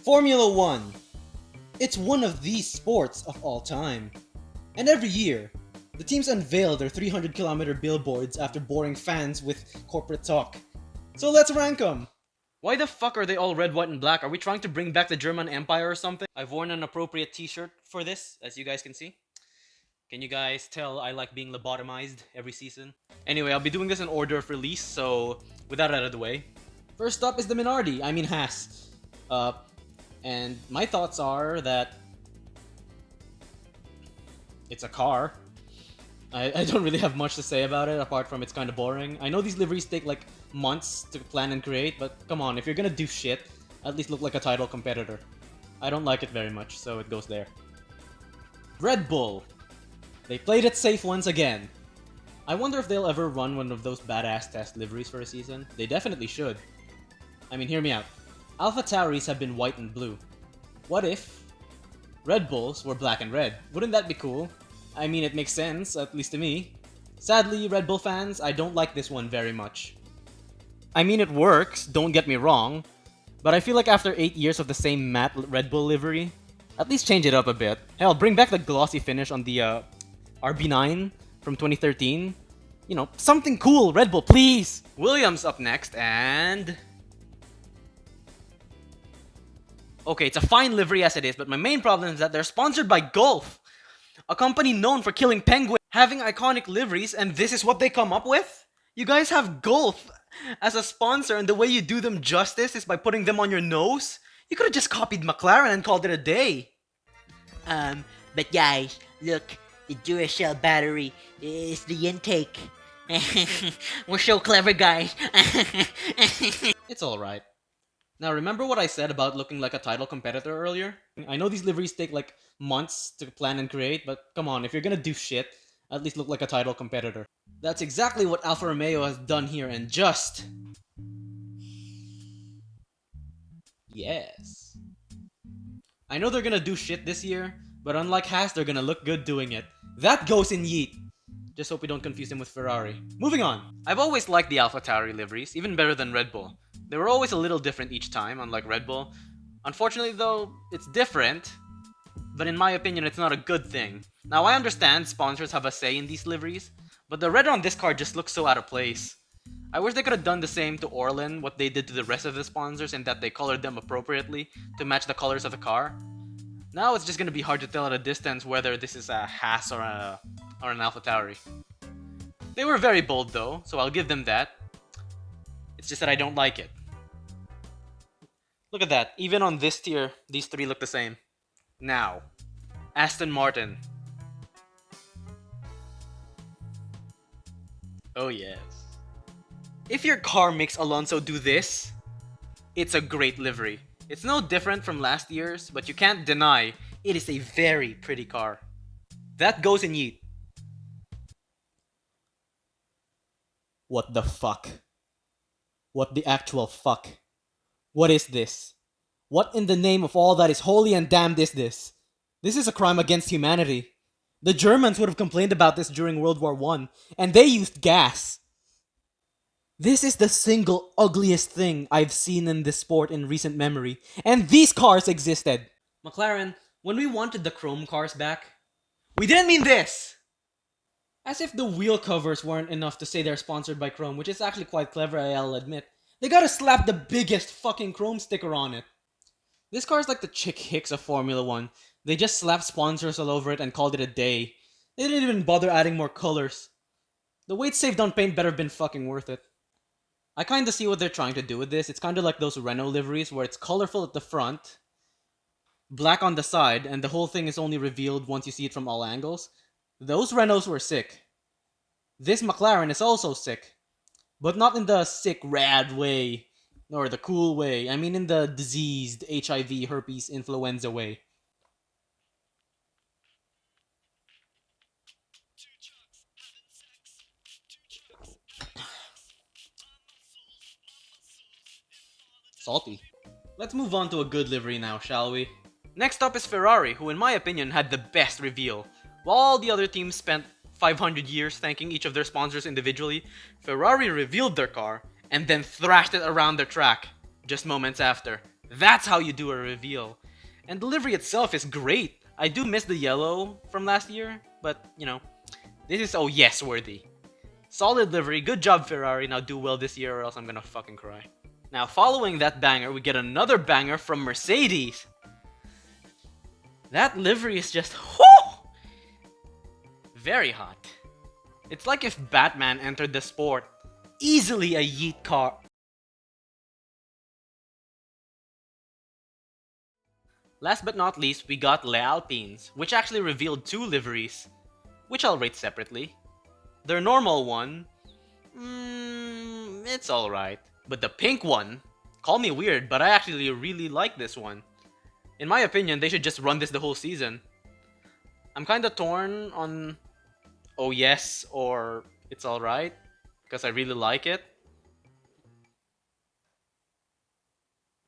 Formula One. It's one of the sports of all time. And every year, the teams unveil their 300-kilometer billboards after boring fans with corporate talk. So let's rank them! Why the fuck are they all red, white, and black? Are we trying to bring back the German Empire or something? I've worn an appropriate t-shirt for this, as you guys can see. Can you guys tell I like being lobotomized every season? Anyway, I'll be doing this in order of release, so with that out of the way. First up is the Minardi, I mean Haas. And my thoughts are that it's a car. I don't really have much to say about it, apart from it's kind of boring. I know these liveries take like months to plan and create, but come on, if you're gonna do shit, at least look like a title competitor. I don't like it very much, so it goes there. Red Bull. They played it safe once again. I wonder if they'll ever run one of those badass test liveries for a season. They definitely should. I mean, hear me out. Alpha Tauris have been white and blue. What if Red Bulls were black and red? Wouldn't that be cool? I mean, it makes sense, at least to me. Sadly, Red Bull fans, I don't like this one very much. I mean, it works, don't get me wrong, but I feel like after 8 years of the same matte Red Bull livery, at least change it up a bit. Hell, bring back the glossy finish on the RB9 from 2013. You know, something cool, Red Bull, please! Williams up next, and... Okay, it's a fine livery as it is, but my main problem is that they're sponsored by Golf, a company known for killing penguins, having iconic liveries, and this is what they come up with? You guys have Golf as a sponsor, and the way you do them justice is by putting them on your nose? You could have just copied McLaren and called it a day. But guys, look, the Duracell battery is the intake. We're so clever, guys. It's alright. Now, remember what I said about looking like a title competitor earlier? I know these liveries take like months to plan and create, but come on, if you're gonna do shit, at least look like a title competitor. That's exactly what Alfa Romeo has done here, and just... yes. I know they're gonna do shit this year, but unlike Haas, they're gonna look good doing it. That goes in Yeet! Just hope we don't confuse him with Ferrari. Moving on! I've always liked the AlphaTauri liveries, even better than Red Bull. They were always a little different each time, unlike Red Bull. Unfortunately though, it's different, but in my opinion it's not a good thing. Now I understand sponsors have a say in these liveries, but the red on this car just looks so out of place. I wish they could have done the same to Orlen, what they did to the rest of the sponsors, in that they colored them appropriately to match the colors of the car. Now it's just gonna be hard to tell at a distance whether this is a Haas or an AlphaTauri. They were very bold though, so I'll give them that. It's just that I don't like it. Look at that, even on this tier, these three look the same. Now, Aston Martin. Oh yes. If your car makes Alonso do this, it's a great livery. It's no different from last year's, but you can't deny it is a very pretty car. That goes in Yeet. What the fuck? What the actual fuck? What is this? What in the name of all that is holy and damned is this? This is a crime against humanity. The Germans would have complained about this during World War I, and they used gas. This is the single ugliest thing I've seen in this sport in recent memory, and these cars existed. McLaren, when we wanted the chrome cars back, we didn't mean this! As if the wheel covers weren't enough to say they're sponsored by Chrome, which is actually quite clever, I'll admit. They gotta slap the biggest fucking Chrome sticker on it. This car is like the Chick Hicks of Formula 1. They just slapped sponsors all over it and called it a day. They didn't even bother adding more colors. The weight saved on paint better have been fucking worth it. I kinda see what they're trying to do with this. It's kinda like those Renault liveries where it's colorful at the front, black on the side, and the whole thing is only revealed once you see it from all angles. Those Renaults were sick. This McLaren is also sick. But not in the sick, rad way, or the cool way. I mean in the diseased HIV, herpes, influenza way. Salty. Let's move on to a good livery now, shall we? Next up is Ferrari, who in my opinion had the best reveal. While all the other teams spent 500 years thanking each of their sponsors individually, Ferrari revealed their car and then thrashed it around their track just moments after. That's how you do a reveal. And the livery itself is great. I do miss the yellow from last year, but this is oh yes worthy. Solid livery, good job Ferrari. Now do well this year or else I'm gonna fucking cry. Now following that banger, we get another banger from Mercedes. That livery is just whoo, very hot. It's like if Batman entered the sport. Easily a yeet car. Last but not least, we got Le Alpines, which actually revealed two liveries, which I'll rate separately. Their normal one, it's alright. But the pink one, call me weird, but I actually really like this one. In my opinion, they should just run this the whole season. I'm kinda torn on oh yes or it's alright, because I really like it.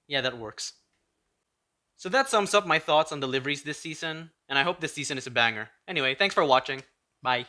Yeah, that works. So that sums up my thoughts on the liveries this season, and I hope this season is a banger. Anyway, thanks for watching. Bye.